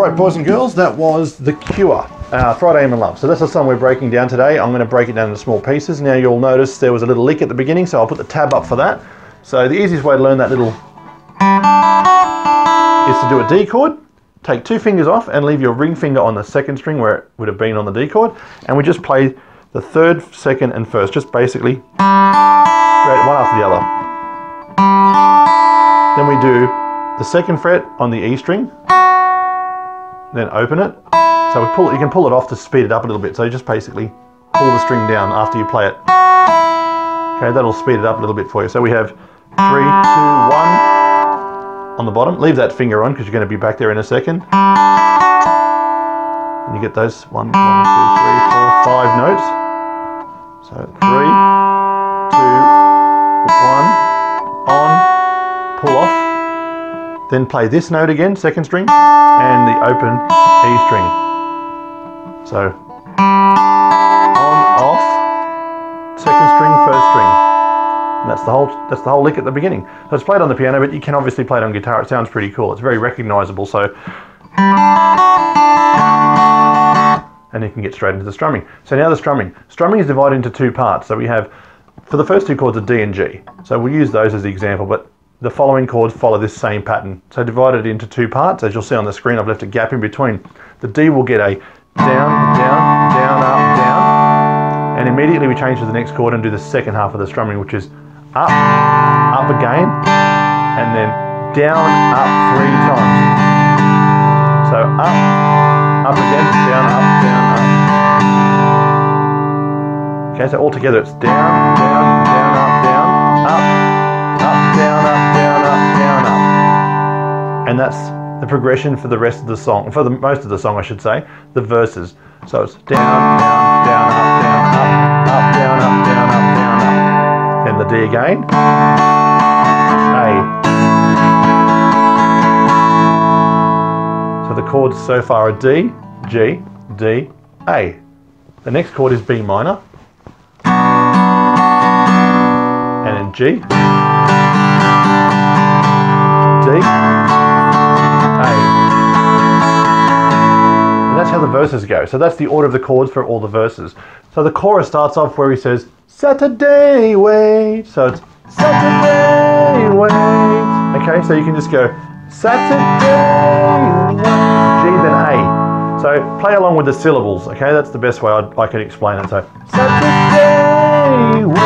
Alright boys and girls, that was The Cure, Friday I'm in Love. So that's the song we're breaking down today. I'm going to break it down into small pieces. Now you'll notice there was a little lick at the beginning, so I'll put the tab up for that. So the easiest way to learn that little is to do a D chord. Take 2 fingers off and leave your ring finger on the 2nd string where it would have been on the D chord. And we just play the 3rd, 2nd and 1st, just basically straight one after the other. Then we do the 2nd fret on the E string, then open it. So you can pull it off to speed it up a little bit. So you just basically pull the string down after you play it. Okay, that'll speed it up a little bit for you. So we have 3, 2, 1 on the bottom. Leave that finger on because you're going to be back there in a second. And you get those 1, 2, 3, 4, 5 notes. So 3, 2, 1, on, pull off. Then play this note again, 2nd string, and the open E string. So on, off, 2nd string, 1st string. And that's the whole lick at the beginning. So it's played on the piano, but you can obviously play it on guitar. It sounds pretty cool. It's very recognizable. So, and you can get straight into the strumming. So now the strumming. Strumming is divided into 2 parts. So we have, for the first 2 chords, a D and G. So we'll use those as the example, but the following chords follow this same pattern. So divided into 2 parts. As you'll see on the screen, I've left a gap in between. The D will get a down, down, down, up, down. And immediately we change to the next chord and do the second half of the strumming, which is up, up again, and then down, up 3 times. So up again, down, up, down, up. Okay, so all together it's down, down, down, up, down, up, down, up, down, up, down, up. And that's the progression for the rest of the song, for the most of the song I should say, the verses. So it's down, down, down, up, down, up, down, up, down, up, down, up. Then the D again, A. So the chords so far are D, G, D, A. The next chord is B minor, and then G, D, A. And that's how the verses go. So that's the order of the chords for all the verses. So the chorus starts off where he says, Saturday wait. So it's Saturday wait. Okay, so you can just go Saturday wait, G then A. So play along with the syllables, okay? That's the best way I can explain it. So Saturday wait.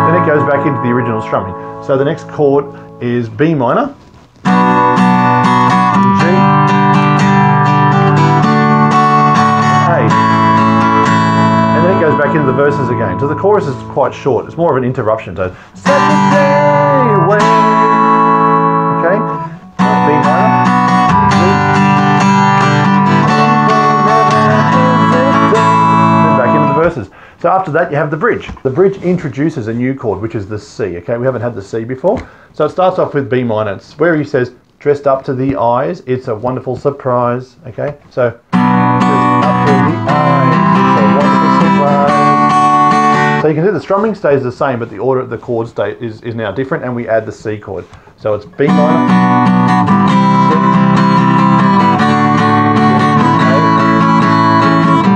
Then it goes back into the original strumming. So the next chord is B minor, G, A. And then it goes back into the verses again. So the chorus is quite short. It's more of an interruption. So Saturday wait. Okay? B minor, G, and back into the verses. So after that, you have the bridge. The bridge introduces a new chord, which is the C, okay? We haven't had the C before. So it starts off with B minor. It's where he says, dressed up to the eyes, it's a wonderful surprise, okay? So, up to the eyes, it's a wonderful surprise. So you can see the strumming stays the same, but the order of the chords is now different, and we add the C chord. So it's B minor, C,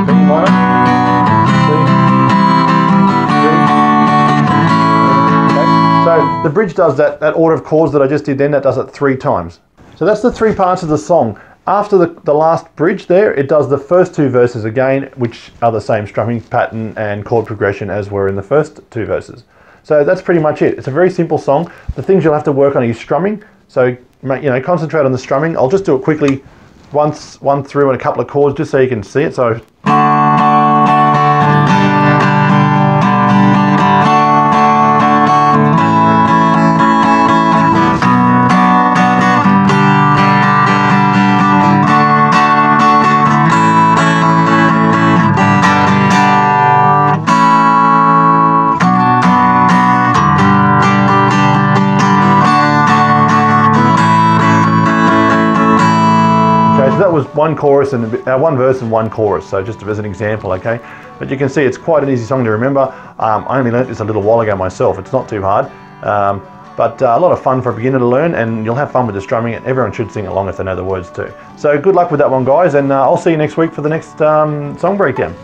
B minor, So the bridge does that order of chords that I just did then, that does it 3 times. So that's the 3 parts of the song. After the last bridge there, it does the first 2 verses again, which are the same strumming pattern and chord progression as were in the first 2 verses. So that's pretty much it. It's a very simple song. The things you'll have to work on is strumming. So, concentrate on the strumming. I'll just do it quickly, one through and a couple of chords just so you can see it. So. That was one chorus and one verse and one chorus, so just as an example, okay? But you can see it's quite an easy song to remember. I only learnt this a little while ago myself. It's not too hard. But a lot of fun for a beginner to learn, and you'll have fun with the strumming, and everyone should sing along if they know the words too. So good luck with that one, guys, and I'll see you next week for the next song breakdown.